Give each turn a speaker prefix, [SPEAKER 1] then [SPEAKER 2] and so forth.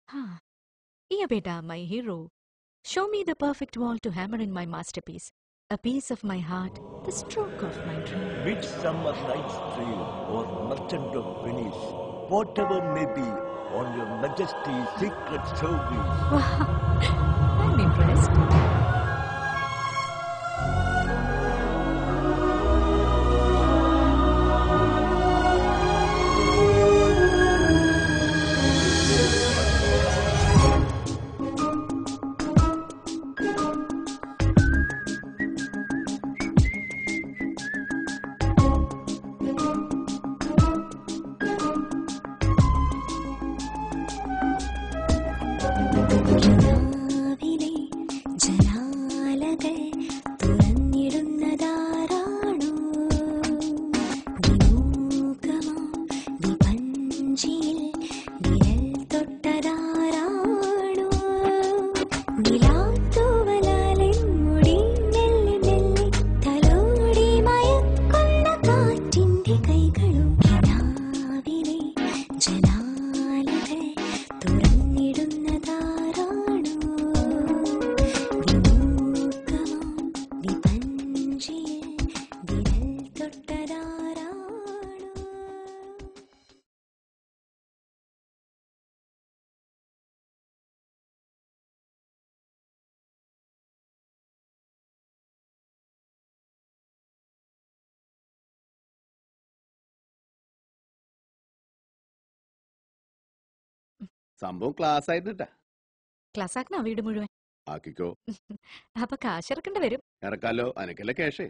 [SPEAKER 1] Huh. Here, beta, my hero. Show me the perfect wall to hammer in my masterpiece. A piece of my heart, the stroke of my dream.
[SPEAKER 2] Midsummer Night's Dream or Merchant of Venice, whatever may be, on your Majesty's secret service.
[SPEAKER 1] Wow, I'm impressed.
[SPEAKER 3] സംഭവം class ആയിട്ടാ.
[SPEAKER 1] Class ആക്കണോ വീട് മുഴുവൻ?
[SPEAKER 3] ആക്കിക്കോ.
[SPEAKER 1] അപ്പൊ കാശിറക്കേണ്ടി വരും.
[SPEAKER 3] ഇറക്കാലോ, അനക്കല്ലേ കേഷേ.